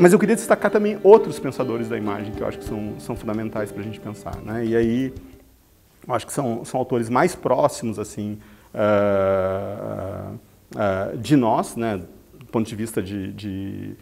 Mas eu queria destacar também outros pensadores da imagem, que eu acho que são fundamentais para a gente pensar, né? E aí, eu acho que são autores mais próximos, assim, de nós, né? Do ponto de vista de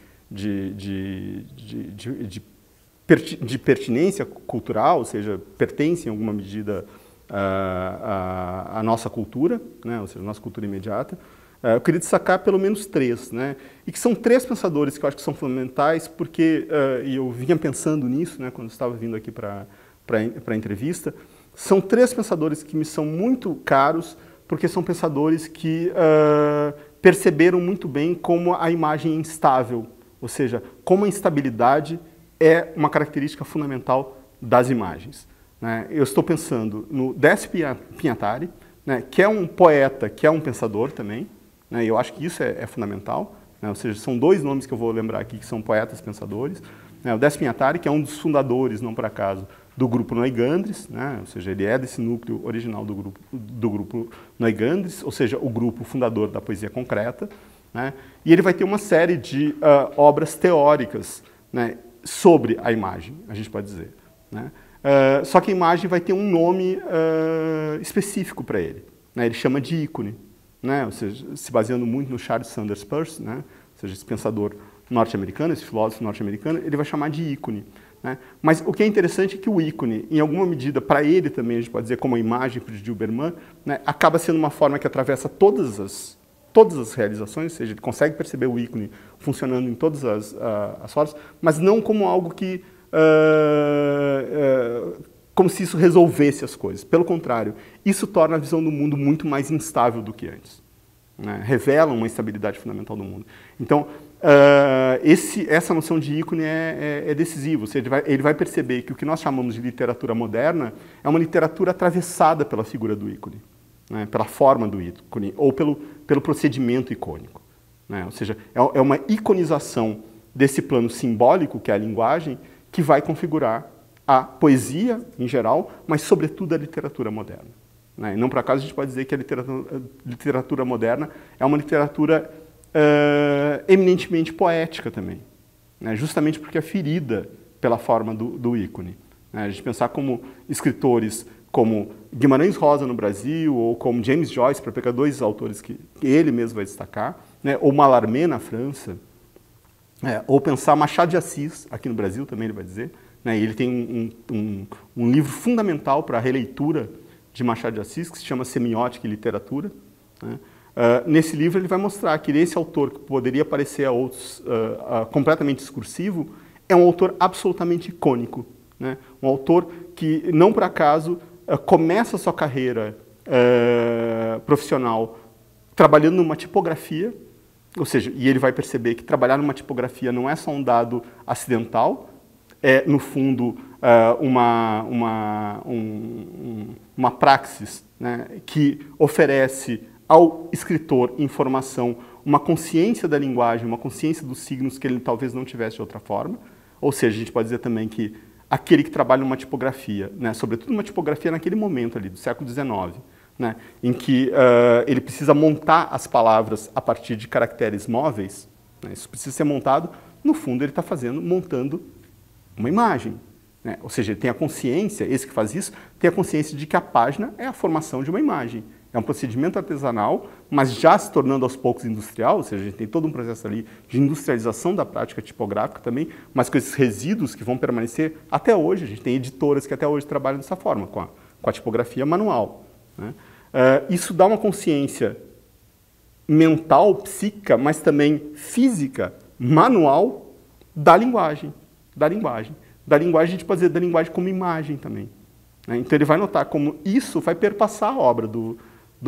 pertinência cultural, ou seja, pertencem em alguma medida à nossa cultura, né? Ou seja, à nossa cultura imediata. Eu queria destacar pelo menos 3, né? E que são 3 pensadores que eu acho que são fundamentais, porque, e eu vinha pensando nisso, né, quando estava vindo aqui para a entrevista, são 3 pensadores que me são muito caros, porque são pensadores que perceberam muito bem como a imagem é instável, ou seja, como a instabilidade é uma característica fundamental das imagens, né? Eu estou pensando no Décio Pinhatari, né, que é um poeta, que é um pensador também, né, e eu acho que isso é fundamental, né, ou seja, são 2 nomes que eu vou lembrar aqui que são poetas pensadores, né, o Décio Pinhatari, que é um dos fundadores, não por acaso, do grupo Noigandres, né, ou seja, ele é desse núcleo original do grupo Noigandres, ou seja, o grupo fundador da poesia concreta, né, e ele vai ter uma série de obras teóricas, né, sobre a imagem, a gente pode dizer, né. Só que a imagem vai ter um nome específico para ele, né, ele chama de ícone, né, ou seja, se baseando muito no Charles Sanders Peirce, né, ou seja, esse pensador norte-americano, esse filósofo norte-americano, ele vai chamar de ícone, né. Mas o que é interessante é que o ícone, em alguma medida, para ele também, a gente pode dizer como a imagem para o Gil Berman, né, acaba sendo uma forma que atravessa todas as realizações, ou seja, ele consegue perceber o ícone funcionando em todas as formas, mas não como algo que como se isso resolvesse as coisas. Pelo contrário, isso torna a visão do mundo muito mais instável do que antes, né? Revela uma instabilidade fundamental do mundo. Então, essa noção de ícone é decisiva. Ou seja, ele vai perceber que o que nós chamamos de literatura moderna é uma literatura atravessada pela figura do ícone, né? Pela forma do ícone, ou pelo procedimento icônico, né? Ou seja, é uma iconização desse plano simbólico, que é a linguagem, que vai configurar a poesia em geral, mas sobretudo a literatura moderna, né? E não por acaso a gente pode dizer que a literatura moderna é uma literatura eminentemente poética também, né? Justamente porque é ferida pela forma do ícone, né? A gente pensar como escritores como Guimarães Rosa no Brasil, ou como James Joyce, para pegar 2 autores que ele mesmo vai destacar, né? Ou Mallarmé na França, ou pensar Machado de Assis, aqui no Brasil também ele vai dizer, né? E ele tem um livro fundamental para a releitura de Machado de Assis, que se chama Semiótica e Literatura, né? Nesse livro ele vai mostrar que esse autor, que poderia parecer a outros completamente discursivo, é um autor absolutamente icônico, né? Um autor que, não por acaso, começa a sua carreira profissional trabalhando numa tipografia, ou seja, e ele vai perceber que trabalhar numa tipografia não é só um dado acidental, é, no fundo, uma praxis, né, que oferece ao escritor informação, uma consciência da linguagem, uma consciência dos signos que ele talvez não tivesse de outra forma. Ou seja, a gente pode dizer também que aquele que trabalha numa tipografia, né, sobretudo uma tipografia naquele momento ali, do século XIX, né, em que ele precisa montar as palavras a partir de caracteres móveis, né, isso precisa ser montado, no fundo ele está montando uma imagem, né, ou seja, ele tem a consciência, esse que faz isso, tem a consciência de que a página é a formação de uma imagem. É um procedimento artesanal, mas já se tornando aos poucos industrial, ou seja, a gente tem todo um processo ali de industrialização da prática tipográfica também, mas com esses resíduos que vão permanecer até hoje. A gente tem editoras que até hoje trabalham dessa forma, com a tipografia manual, né? Isso dá uma consciência mental, psíquica, mas também física, manual, da linguagem. Da linguagem a gente pode dizer da linguagem como imagem também, né? Então ele vai notar como isso vai perpassar a obra do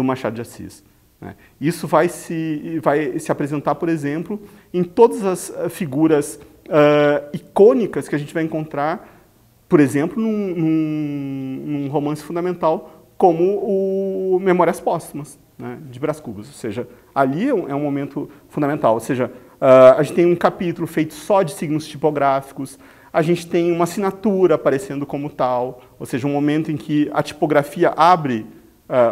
Machado de Assis, né? Isso vai se apresentar, por exemplo, em todas as figuras icônicas que a gente vai encontrar, por exemplo, num romance fundamental como o Memórias Póstumas, né, de Brás Cubas. Ou seja, ali é um momento fundamental. Ou seja, a gente tem um capítulo feito só de signos tipográficos, a gente tem uma assinatura aparecendo como tal, ou seja, um momento em que a tipografia abre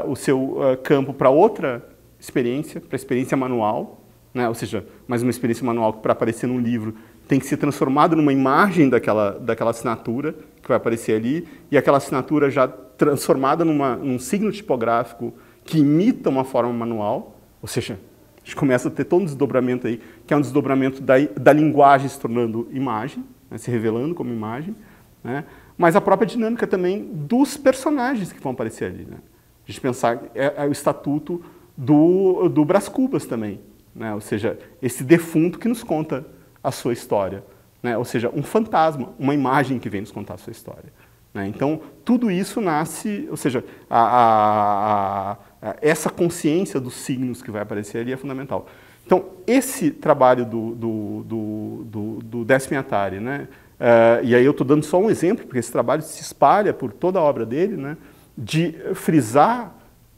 o seu campo para outra experiência, para a experiência manual, né? Ou seja, mais uma experiência manual que para aparecer num livro tem que ser transformado numa imagem daquela assinatura que vai aparecer ali, e aquela assinatura já transformada num signo tipográfico que imita uma forma manual, ou seja, a gente começa a ter todo um desdobramento aí, que é um desdobramento da linguagem se tornando imagem, né, se revelando como imagem, né, mas a própria dinâmica também dos personagens que vão aparecer ali. Né. A gente pensar, é o estatuto do Brás Cubas também, né, ou seja, esse defunto que nos conta a sua história, né, ou seja, um fantasma, uma imagem que vem nos contar a sua história. Né. Então, tudo isso nasce, ou seja, essa consciência dos signos que vai aparecer ali é fundamental. Então, esse trabalho do Décio Pinhatari, né, e aí eu estou dando só um exemplo, porque esse trabalho se espalha por toda a obra dele, né, de frisar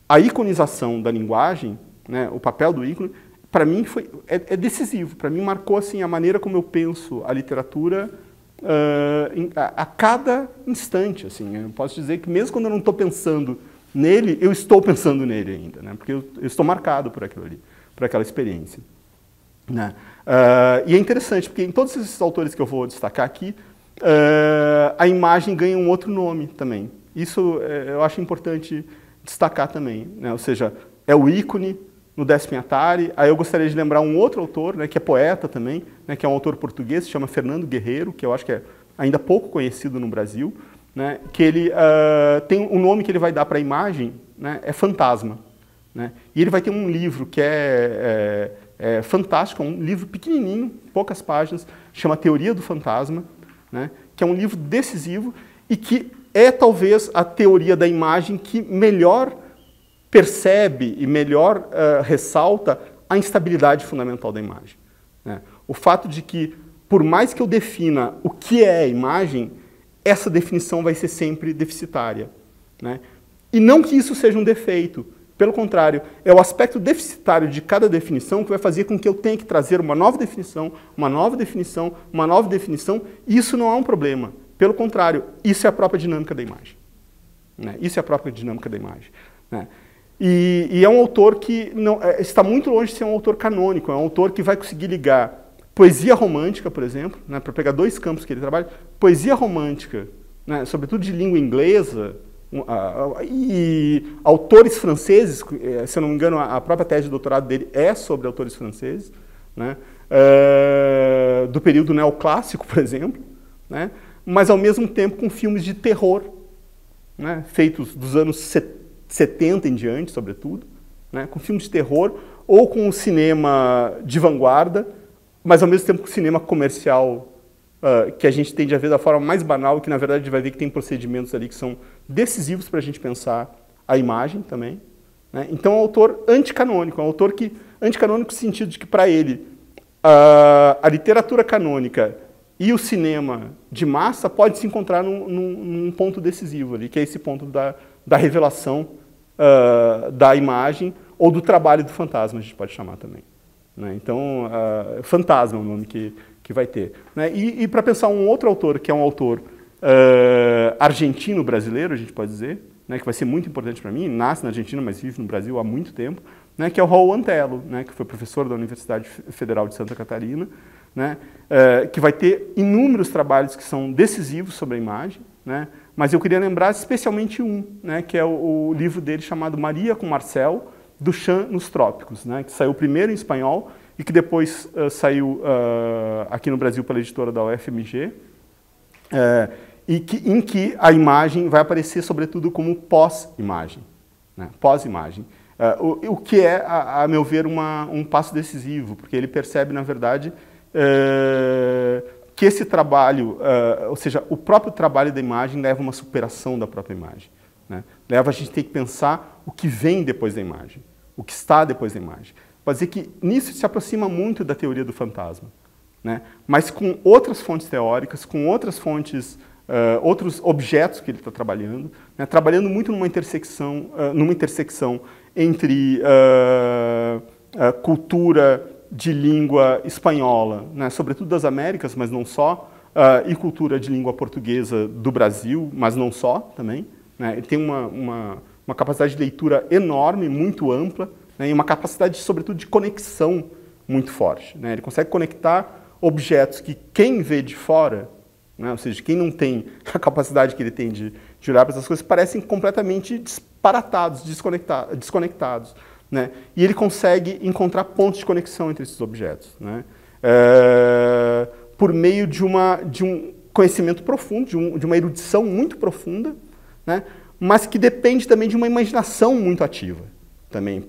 a iconização da linguagem, né, o papel do ícone, para mim é decisivo, para mim marcou assim, a maneira como eu penso a literatura a cada instante. Assim. Eu posso dizer que mesmo quando eu não estou pensando nele, eu estou pensando nele ainda, né, porque eu estou marcado por aquilo ali, por aquela experiência. Né. E é interessante, porque em todos esses autores que eu vou destacar aqui, a imagem ganha um outro nome também. Isso eu acho importante destacar também. Né, ou seja, é o ícone no Décio Pinhatari. Aí eu gostaria de lembrar um outro autor, né, que é poeta também, né, que é um autor português, se chama Fernando Guerreiro, que eu acho que é ainda pouco conhecido no Brasil, né, que ele tem um nome que ele vai dar para a imagem, né, é Fantasma. Né, e ele vai ter um livro que é fantástico, um livro pequenininho, poucas páginas, chama Teoria do Fantasma, né, que é um livro decisivo e que é talvez a teoria da imagem que melhor percebe e melhor ressalta a instabilidade fundamental da imagem. Né? O fato de que, por mais que eu defina o que é a imagem, essa definição vai ser sempre deficitária. Né? E não que isso seja um defeito, pelo contrário, é o aspecto deficitário de cada definição que vai fazer com que eu tenha que trazer uma nova definição, uma nova definição, uma nova definição, e isso não é um problema. Pelo contrário, isso é a própria dinâmica da imagem. Né? Isso é a própria dinâmica da imagem. Né? E é um autor que está muito longe de ser um autor canônico, é um autor que vai conseguir ligar poesia romântica, por exemplo, né, para pegar dois campos que ele trabalha, poesia romântica, né, sobretudo de língua inglesa, e autores franceses, se eu não me engano, a própria tese de doutorado dele é sobre autores franceses, né, do período neoclássico, por exemplo, né, mas ao mesmo tempo com filmes de terror, né, feitos dos anos 70 em diante, sobretudo, né, com filmes de terror, ou com o cinema de vanguarda, mas ao mesmo tempo com o cinema comercial, que a gente tende a ver da forma mais banal, que na verdade a gente vai ver que tem procedimentos ali que são decisivos para a gente pensar a imagem também. Né. Então é um autor anticanônico, é um autor anticanônico no sentido de que para ele a literatura canônica e o cinema de massa pode se encontrar num ponto decisivo ali, que é esse ponto da revelação da imagem ou do trabalho do fantasma, a gente pode chamar também. Né? Então, Fantasma é o nome que vai ter. Né? E para pensar um outro autor, que é um autor argentino-brasileiro, a gente pode dizer, né, que vai ser muito importante para mim, nasce na Argentina, mas vive no Brasil há muito tempo, né, que é o Raul Antelo, né, que foi professor da Universidade Federal de Santa Catarina, né, que vai ter inúmeros trabalhos que são decisivos sobre a imagem, né, mas eu queria lembrar especialmente um, né, que é o livro dele chamado Maria com Marcel, Duchamp nos Trópicos, né, que saiu primeiro em espanhol e que depois saiu aqui no Brasil pela editora da UFMG, em que a imagem vai aparecer sobretudo como pós-imagem, né, pós-imagem. O que é, a meu ver, um passo decisivo, porque ele percebe, na verdade, que esse trabalho, ou seja, o próprio trabalho da imagem leva a uma superação da própria imagem. Né? Leva a gente a ter que pensar o que vem depois da imagem, o que está depois da imagem. Pode dizer que nisso se aproxima muito da teoria do fantasma, né? Mas com outras fontes teóricas, com outras fontes, outros objetos que ele está trabalhando, né? Trabalhando muito numa intersecção entre cultura de língua espanhola, né? Sobretudo das Américas, mas não só, e cultura de língua portuguesa do Brasil, mas não só também. Né? Ele tem uma capacidade de leitura enorme, muito ampla, né? E uma capacidade, sobretudo, de conexão muito forte. Né? Ele consegue conectar objetos que quem vê de fora, né, ou seja, quem não tem a capacidade que ele tem de olhar para essas coisas, parecem completamente disparatados, desconectados. Né? E ele consegue encontrar pontos de conexão entre esses objetos, né? Por meio de um conhecimento profundo, de uma erudição muito profunda, né? Mas que depende também de uma imaginação muito ativa. Também.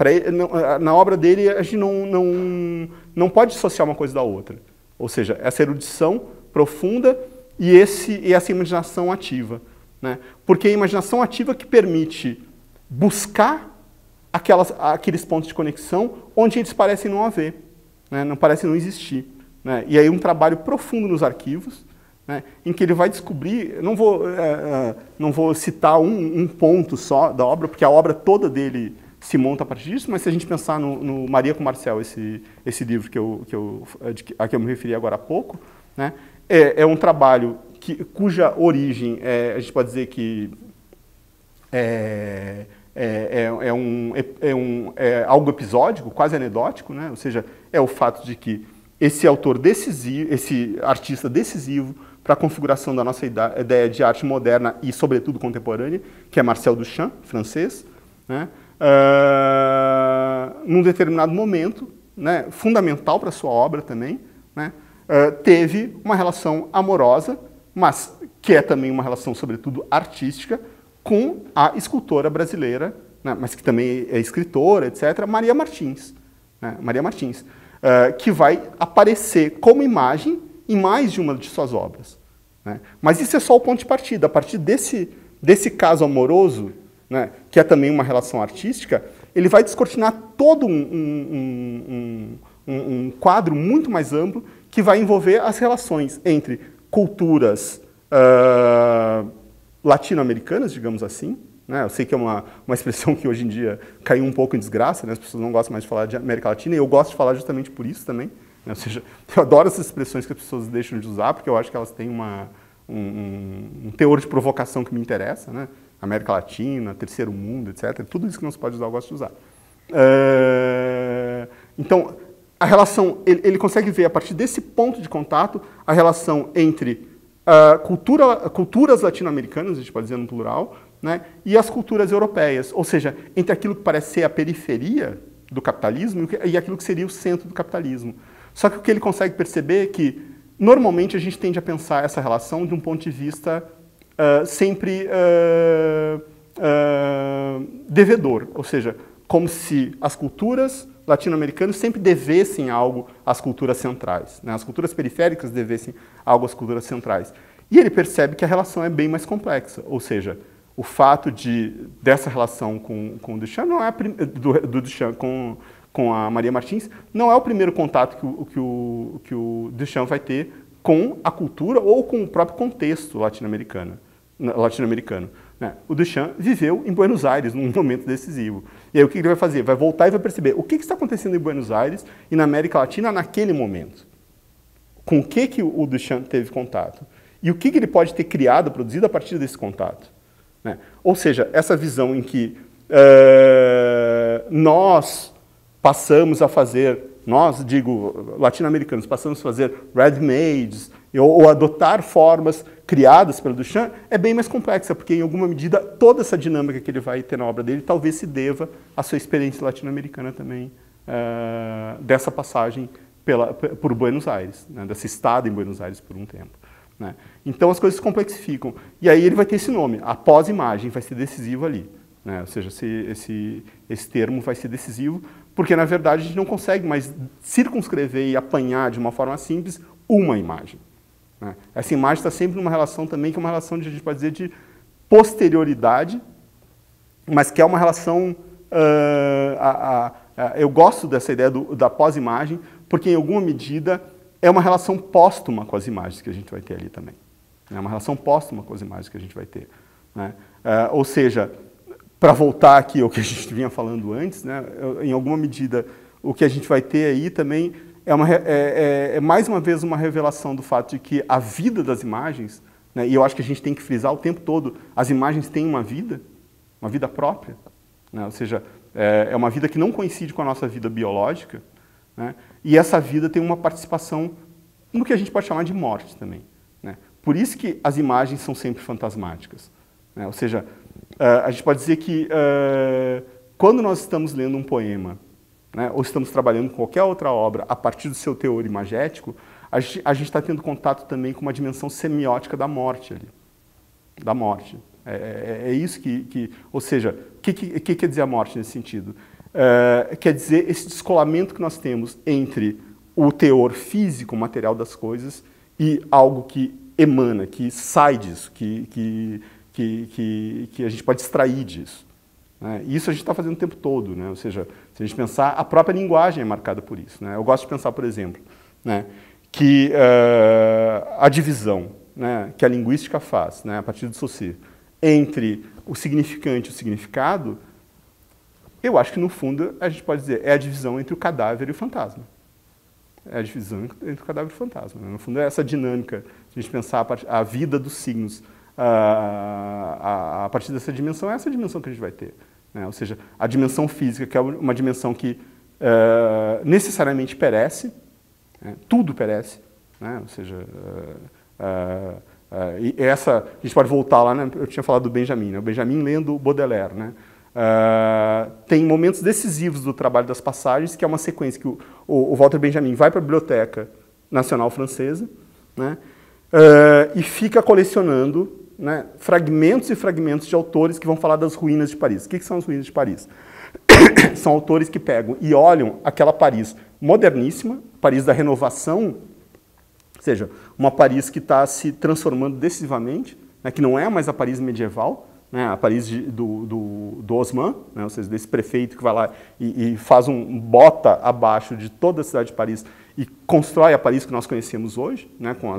Na obra dele, a gente não pode dissociar uma coisa da outra. Ou seja, essa erudição profunda e essa imaginação ativa. Né? Porque é a imaginação ativa que permite buscar aqueles pontos de conexão onde eles parecem não haver, né? Não parecem não existir. Né? E aí um trabalho profundo nos arquivos, né? Em que ele vai descobrir, não vou citar um ponto só da obra, porque a obra toda dele se monta a partir disso, mas se a gente pensar no Maria com Marcel, esse livro a que eu me referi agora há pouco, né? É um trabalho cuja origem, a gente pode dizer que é algo episódico, quase anedótico, né? Ou seja, é o fato de que esse autor decisivo, esse artista decisivo para a configuração da nossa ideia de arte moderna e, sobretudo, contemporânea, que é Marcel Duchamp, francês, né? Num determinado momento, né, fundamental para a sua obra também, né, teve uma relação amorosa, mas que é também uma relação, sobretudo, artística, com a escultora brasileira, né, mas que também é escritora, etc., Maria Martins. Né, Maria Martins, que vai aparecer como imagem em mais de uma de suas obras. Né. Mas isso é só o ponto de partida. A partir desse caso amoroso, né, que é também uma relação artística, ele vai descortinar todo um quadro muito mais amplo que vai envolver as relações entre culturas latino-americanas, digamos assim, né? Eu sei que é uma expressão que hoje em dia caiu um pouco em desgraça, né? As pessoas não gostam mais de falar de América Latina, e eu gosto de falar justamente por isso também. Né? Ou seja, eu adoro essas expressões que as pessoas deixam de usar, porque eu acho que elas têm um teor de provocação que me interessa, né? América Latina, Terceiro Mundo, etc. Tudo isso que não se pode usar, eu gosto de usar. Então, a relação, ele consegue ver, a partir desse ponto de contato, a relação entre culturas latino-americanas, a gente pode dizer no plural, né, e as culturas europeias. Ou seja, entre aquilo que parece ser a periferia do capitalismo e aquilo que seria o centro do capitalismo. Só que o que ele consegue perceber é que, normalmente, a gente tende a pensar essa relação de um ponto de vista sempre devedor, ou seja, como se as culturas latino-americanas sempre devessem algo às culturas centrais, né? As culturas periféricas devessem algo às culturas centrais. E ele percebe que a relação é bem mais complexa, ou seja, o fato dessa relação com o Duchamp, não é do Duchamp com a Maria Martins, não é o primeiro contato que o Duchamp vai ter com a cultura ou com o próprio contexto latino-americano. Né? O Duchamp viveu em Buenos Aires num momento decisivo. E aí o que ele vai fazer? Vai voltar e vai perceber o que está acontecendo em Buenos Aires e na América Latina naquele momento. Com o que o Duchamp teve contato. E o que ele pode ter criado, produzido a partir desse contato. Né? Ou seja, essa visão em que nós passamos a fazer, nós, digo, latino-americanos, passamos a fazer ready-mades ou adotar formas criadas pelo Duchamp, é bem mais complexa, porque, em alguma medida, toda essa dinâmica que ele vai ter na obra dele talvez se deva à sua experiência latino-americana também, dessa passagem por Buenos Aires, né, dessa estada em Buenos Aires por um tempo. Né. Então, as coisas se complexificam. E aí ele vai ter esse nome, a pós-imagem vai ser decisivo ali. Né, ou seja, esse termo vai ser decisivo, porque, na verdade, a gente não consegue mais circunscrever e apanhar de uma forma simples uma imagem. Né. Essa imagem está sempre numa relação também, que é uma relação, a gente pode dizer, de posterioridade, mas que é uma relação... eu gosto dessa ideia da pós-imagem, porque, em alguma medida, é uma relação póstuma com as imagens que a gente vai ter ali também. É uma relação póstuma com as imagens que a gente vai ter. Né. Ou seja, para voltar aqui ao que a gente vinha falando antes, né, em alguma medida, o que a gente vai ter aí também é mais uma vez uma revelação do fato de que a vida das imagens, né, e eu acho que a gente tem que frisar o tempo todo, as imagens têm uma vida própria, né, ou seja, é uma vida que não coincide com a nossa vida biológica, né, e essa vida tem uma participação no que a gente pode chamar de morte também, né? Por isso que as imagens são sempre fantasmáticas, né? Ou seja, a gente pode dizer que quando nós estamos lendo um poema, né, ou estamos trabalhando com qualquer outra obra a partir do seu teor imagético, a gente está tendo contato também com uma dimensão semiótica da morte ali, da morte. É isso ou seja, o que quer dizer a morte nesse sentido? Quer dizer esse descolamento que nós temos entre o teor físico, material das coisas, e algo que emana, que sai disso, que a gente pode extrair disso, né? Isso a gente está fazendo o tempo todo, né? Ou seja, se a gente pensar, a própria linguagem é marcada por isso, né? Eu gosto de pensar, por exemplo, né, que a divisão, né, que a linguística faz, né, a partir do Saussure, entre o significante e o significado, eu acho que, no fundo, a gente pode dizer, é a divisão entre o cadáver e o fantasma. É a divisão entre o cadáver e o fantasma, né? No fundo, é essa dinâmica, se a gente pensar a vida dos signos a partir dessa dimensão, é essa dimensão que a gente vai ter, né? Ou seja, a dimensão física, que é uma dimensão que necessariamente perece, né? Tudo perece, né? Ou seja, e essa, a gente pode voltar lá, né? Eu tinha falado do Benjamin, né? O Benjamin lendo Baudelaire, né? Tem momentos decisivos do trabalho das passagens, que é uma sequência que o Walter Benjamin vai para a Biblioteca Nacional Francesa, né, e fica colecionando, né, fragmentos e fragmentos de autores que vão falar das ruínas de Paris. O que são as ruínas de Paris? São autores que pegam e olham aquela Paris moderníssima, Paris da renovação, ou seja, uma Paris que está se transformando decisivamente, né, que não é mais a Paris medieval, né, a Paris do Haussmann, né, ou seja, desse prefeito que vai lá e faz bota abaixo de toda a cidade de Paris e constrói a Paris que nós conhecemos hoje, né, com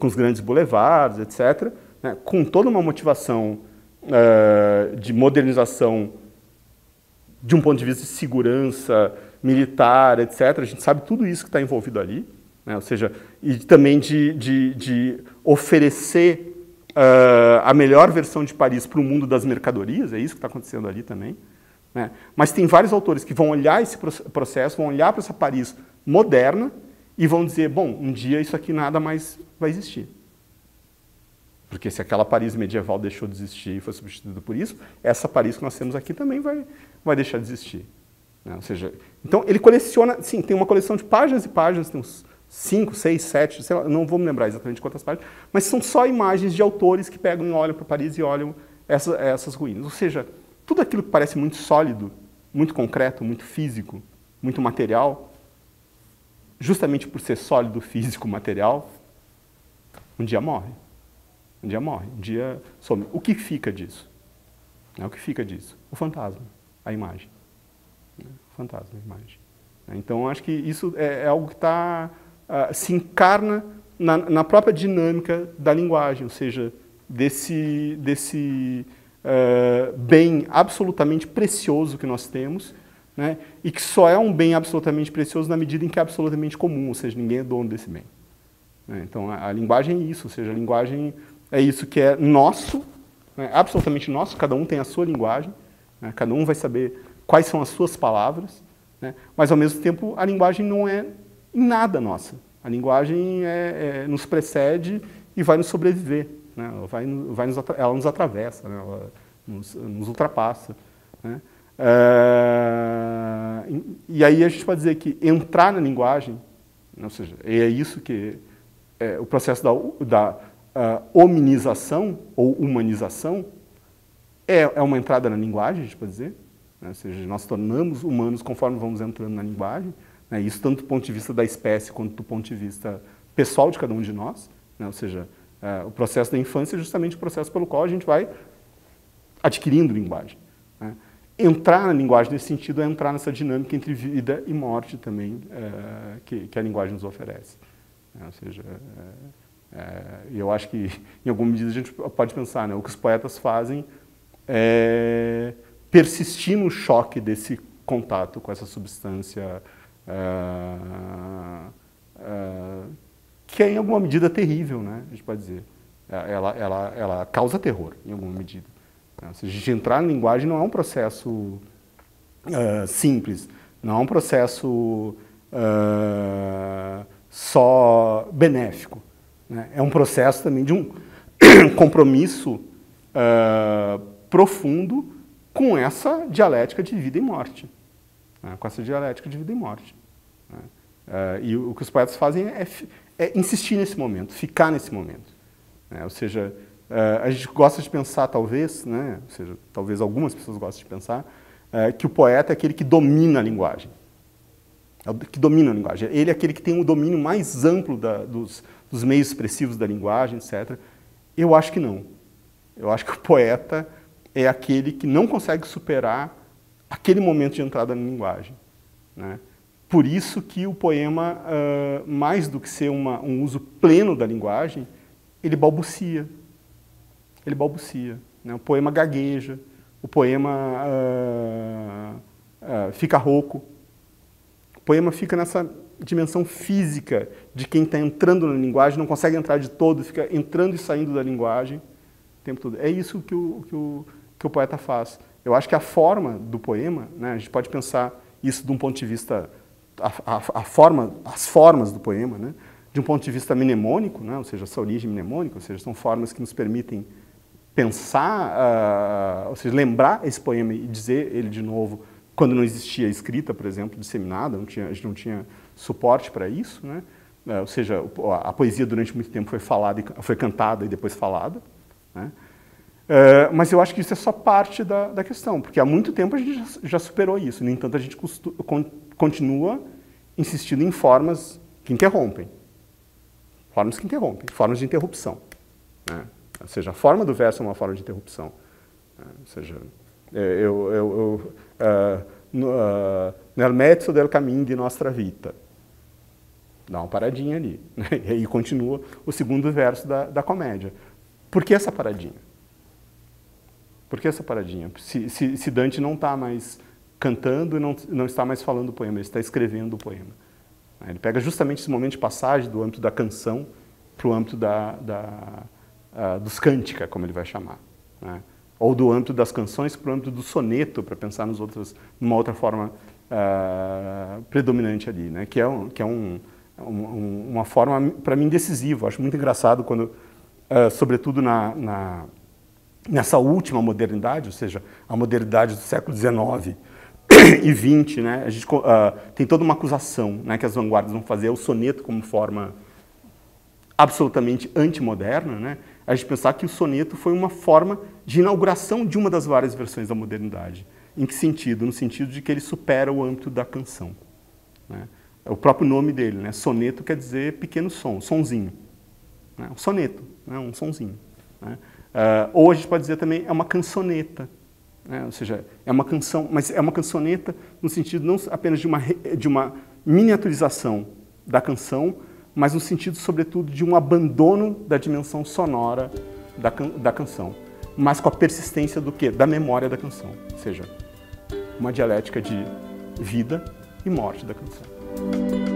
os grandes boulevards, etc., né, com toda uma motivação de modernização de um ponto de vista de segurança militar, etc. A gente sabe tudo isso que está envolvido ali, né, ou seja, e também de oferecer a melhor versão de Paris para o mundo das mercadorias, é isso que está acontecendo ali também, né? Mas tem vários autores que vão olhar esse processo, vão olhar para essa Paris moderna e vão dizer, bom, um dia isso aqui nada mais vai existir. Porque se aquela Paris medieval deixou de existir e foi substituída por isso, essa Paris que nós temos aqui também vai deixar de existir, né? Ou seja, então ele coleciona, sim, tem uma coleção de páginas e páginas, tem uns 5, 6, 7, sei lá, não vou me lembrar exatamente quantas páginas, mas são só imagens de autores que pegam e olham para Paris e olham essas ruínas. Ou seja, tudo aquilo que parece muito sólido, muito concreto, muito físico, muito material, justamente por ser sólido, físico, material, um dia morre. Um dia morre, um dia some. O que fica disso? O que fica disso? O fantasma, a imagem. O fantasma, a imagem. Então, acho que isso é algo que se encarna na própria dinâmica da linguagem, ou seja, desse bem absolutamente precioso que nós temos, né, e que só é um bem absolutamente precioso na medida em que é absolutamente comum, ou seja, ninguém é dono desse bem, né? Então, a linguagem é isso, ou seja, a linguagem é isso que é nosso, né, absolutamente nosso, cada um tem a sua linguagem, né, cada um vai saber quais são as suas palavras, né, mas, ao mesmo tempo, a linguagem não é em nada nossa. A linguagem nos precede e vai nos sobreviver, né? Ela nos atravessa, né? Ela nos ultrapassa, né? E aí a gente pode dizer que entrar na linguagem, né? Ou seja, é isso que o processo da hominização ou humanização é uma entrada na linguagem, a gente pode dizer, né? Ou seja, nós tornamos humanos conforme vamos entrando na linguagem, né? Isso tanto do ponto de vista da espécie quanto do ponto de vista pessoal de cada um de nós, né? Ou seja, o processo da infância é justamente o processo pelo qual a gente vai adquirindo linguagem, né? Entrar na linguagem nesse sentido é entrar nessa dinâmica entre vida e morte também que a linguagem nos oferece, né? Ou seja, eu acho que em alguma medida a gente pode pensar, né, o que os poetas fazem é persistir no choque desse contato com essa substância que é em alguma medida terrível, né, a gente pode dizer. Ela causa terror em alguma medida. Ou seja, a gente entrar na linguagem não é um processo simples, não é um processo só benéfico, né? É um processo também de um compromisso profundo com essa dialética de vida e morte, né? Com essa dialética de vida e morte, né? E o que os poetas fazem é insistir nesse momento, ficar nesse momento, né? Ou seja, a gente gosta de pensar, talvez, né? Ou seja, talvez algumas pessoas gostem de pensar, que o poeta é aquele que domina a linguagem. Que domina a linguagem. Ele é aquele que tem um domínio mais amplo dos meios expressivos da linguagem, etc. Eu acho que não. Eu acho que o poeta é aquele que não consegue superar aquele momento de entrada na linguagem, né? Por isso que o poema, mais do que ser um uso pleno da linguagem, ele balbucia. Ele balbucia, né? O poema gagueja, o poema fica rouco. O poema fica nessa dimensão física de quem está entrando na linguagem, não consegue entrar de todo, fica entrando e saindo da linguagem o tempo todo. É isso que o poeta faz. Eu acho que a forma do poema, né, a gente pode pensar isso de um ponto de vista, as formas do poema, né, de um ponto de vista mnemônico, né, ou seja, essa origem mnemônica, ou seja, são formas que nos permitem pensar, ou seja, lembrar esse poema e dizer ele de novo, quando não existia escrita, por exemplo, disseminada, a gente não tinha suporte para isso, né? Ou seja, a poesia durante muito tempo foi cantada e depois falada, né? Mas eu acho que isso é só parte da questão, porque há muito tempo a gente já superou isso. No entanto, a gente continua insistindo em formas que interrompem. Formas de interrupção, né? Ou seja, a forma do verso é uma forma de interrupção, né? Ou seja, nel mezzo del cammino di nostra vita. Dá uma paradinha ali, né? E aí continua o segundo verso da comédia. Por que essa paradinha? Por que essa paradinha? Se Dante não está mais cantando e não está mais falando o poema, ele está escrevendo o poema. Ele pega justamente esse momento de passagem do âmbito da canção para o âmbito dos cântica, como ele vai chamar, né? Ou do âmbito das canções para o âmbito do soneto, para pensar numa outra forma predominante ali, né? Que é uma forma, para mim, decisiva. Acho muito engraçado quando, sobretudo nessa última modernidade, ou seja, a modernidade do século XIX e XX, né? A gente tem toda uma acusação, né, que as vanguardas vão fazer, o soneto como forma absolutamente antimoderna, né? A gente pensar que o soneto foi uma forma de inauguração de uma das várias versões da modernidade. Em que sentido? No sentido de que ele supera o âmbito da canção, né? É o próprio nome dele, né? Soneto quer dizer pequeno som, sonzinho, né? Um soneto, né? Um sonzinho, né? Ou a gente pode dizer também é uma cançoneta, né? Ou seja, é uma canção, mas é uma cançoneta no sentido não apenas de uma miniaturização da canção, mas no sentido, sobretudo, de um abandono da dimensão sonora da canção, mas com a persistência do quê? Da memória da canção, ou seja, uma dialética de vida e morte da canção.